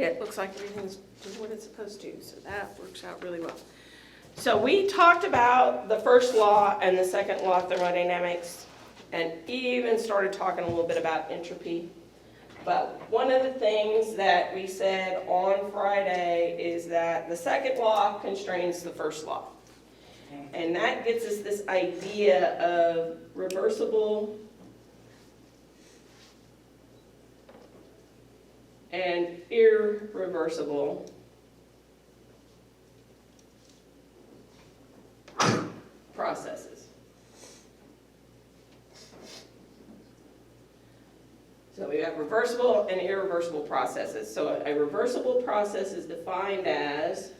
it looks like everything's doing what it's supposed to, so that works out really well. So we talked about the first law and the second law of thermodynamics, and even started talking a little bit about entropy. But one of the things that we said on Friday is that the second law constrains the first law. And that gets us this idea of reversible and irreversible processes. So we have reversible and irreversible processes. So a reversible process is defined as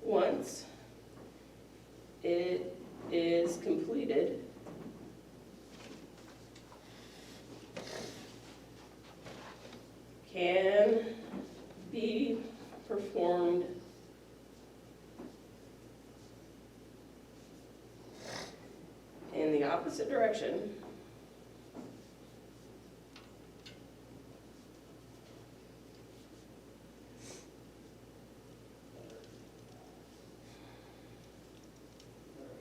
once it is completed, can be performed in the opposite direction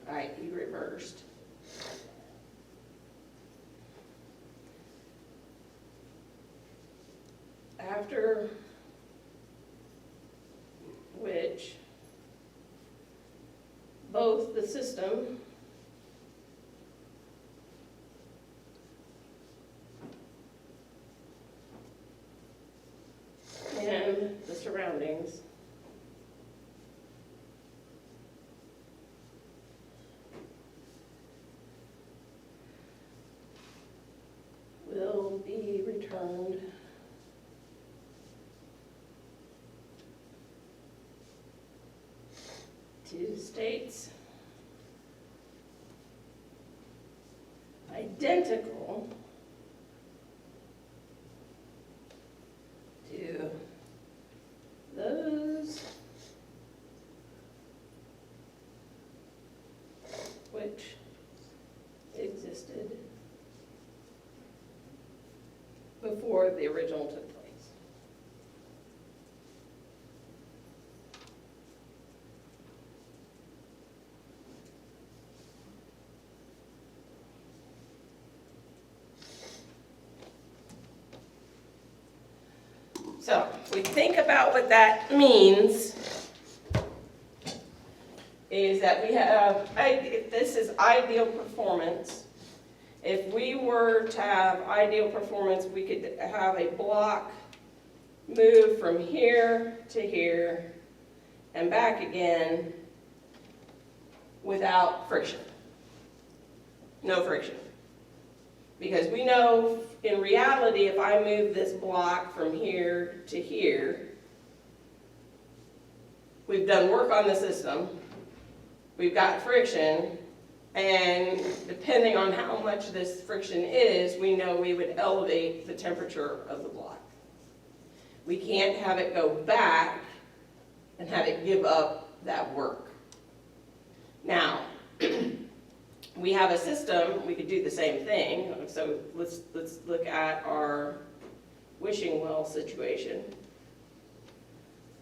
i.e. reversed. After which both the system and the surroundings will be returned to states identical to those which existed before the original took place. So if we think about what that means, is that we have, if this is ideal performance, if we were to have ideal performance, we could have a block move from here to here and back again without friction. No friction. Because we know in reality, if I move this block from here to here, we've done work on the system, we've got friction, and depending on how much this friction is, we know we would elevate the temperature of the block. We can't have it go back and have it give up that work. Now, we have a system, we could do the same thing. So let's look at our wishing well situation.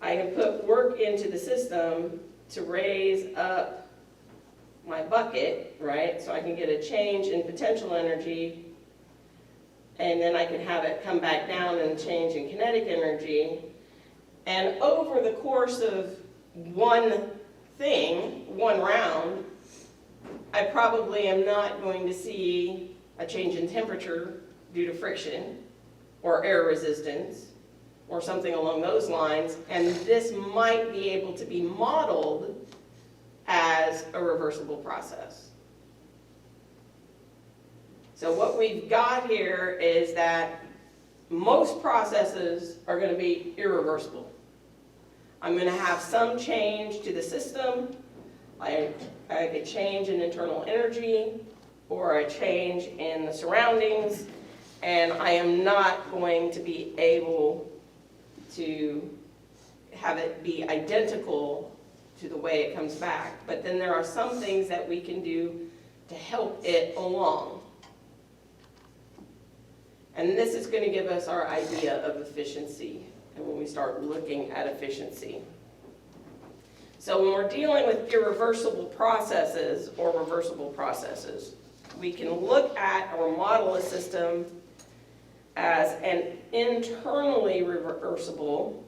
I can put work into the system to raise up my bucket, right? So I can get a change in potential energy, and then I can have it come back down and change in kinetic energy. And over the course of one round, I probably am not going to see a change in temperature due to friction or air resistance or something along those lines, and this might be able to be modeled as a reversible process. So what we've got here is that most processes are going to be irreversible. I'm going to have some change to the system, like a change in internal energy or a change in the surroundings, and I am not going to be able to have it be identical to the way it comes back. But then there are some things that we can do to help it along. And this is going to give us our idea of efficiency, and when we start looking at efficiency. So when we're dealing with irreversible processes or reversible processes, we can look at or model a system as an internally reversible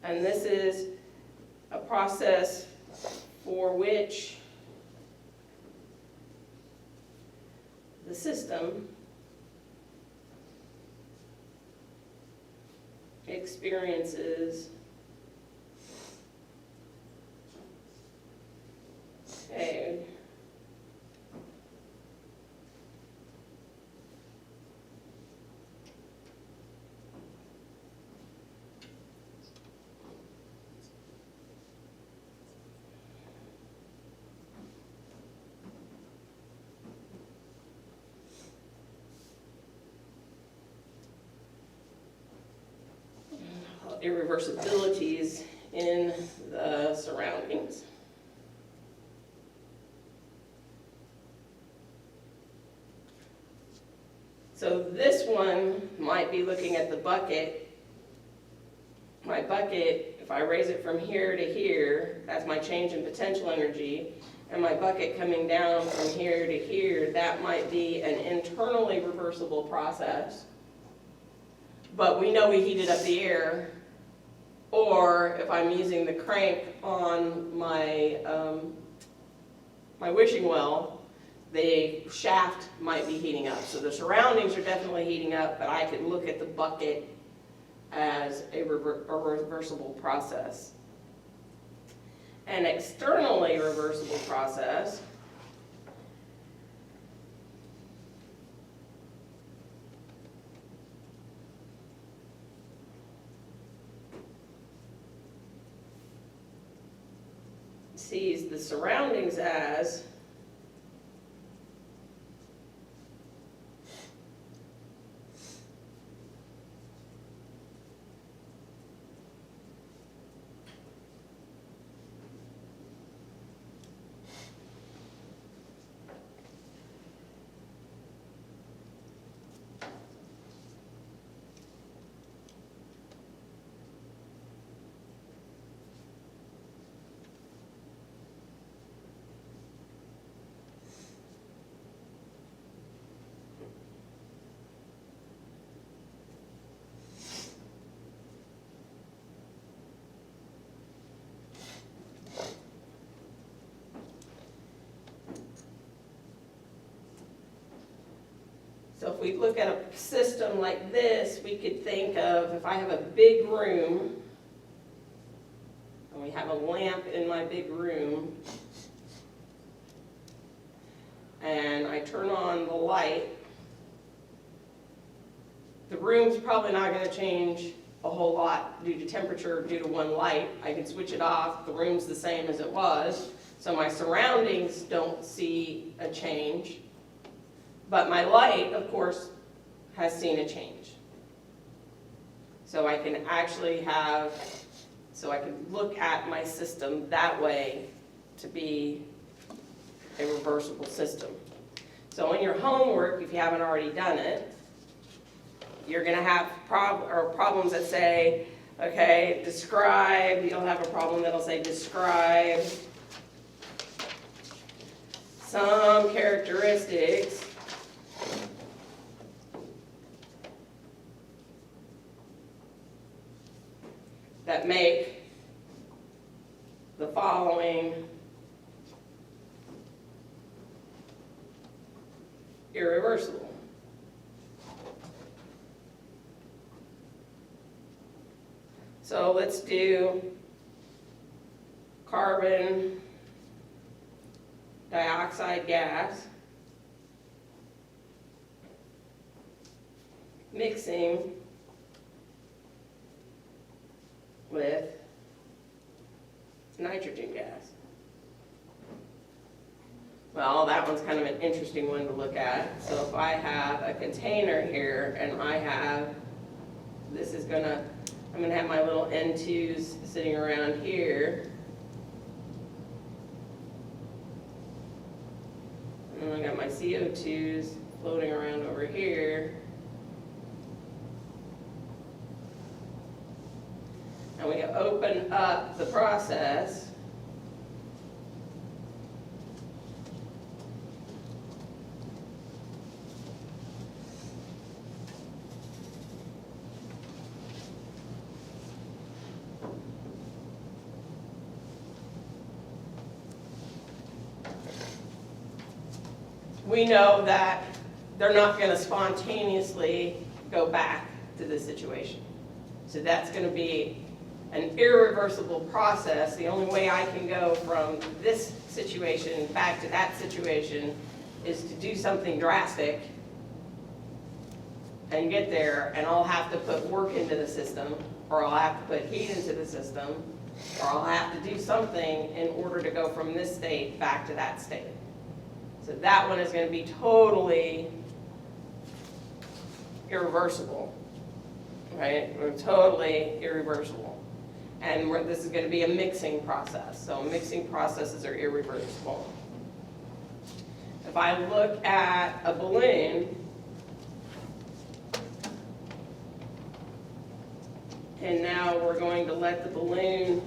and this is a process for which the system experiences a irreversibilities in the surroundings. So this one might be looking at the bucket. My bucket, if I raise it from here to here, that's my change in potential energy. And my bucket coming down from here to here, that might be an internally reversible process. But we know we heated up the air. Or if I'm using the crank on my, my wishing well, the shaft might be heating up. So the surroundings are definitely heating up, but I could look at the bucket as a reversible process. An externally reversible process sees the surroundings as so if we look at a system like this, we could think of if I have a big room, and we have a lamp in my big room, and I turn on the light, the room's probably not going to change a whole lot due to temperature, due to one light. I can switch it off, the room's the same as it was, so my surroundings don't see a change. But my light, of course, has seen a change. So I can actually have, so I can look at my system that way to be a reversible system. So in your homework, if you haven't already done it, you're going to have problems that say, okay, describe, you'll have a problem that'll say describe some characteristics that make the following irreversible. So let's do carbon dioxide gas mixing with nitrogen gas. Well, that one's kind of an interesting one to look at. So if I have a container here and I have, I'm gonna have my little N2s sitting around here. And then I got my CO2s floating around over here. And we open up the process. We know that they're not going to spontaneously go back to this situation. So that's going to be an irreversible process. The only way I can go from this situation back to that situation is to do something drastic and get there, and I'll have to put work into the system, or I'll have to put heat into the system, or I'll have to do something in order to go from this state back to that state. So that one is going to be totally irreversible, right? Or totally irreversible. And this is going to be a mixing process. So mixing processes are irreversible. If I look at a balloon, and now we're going to let the balloon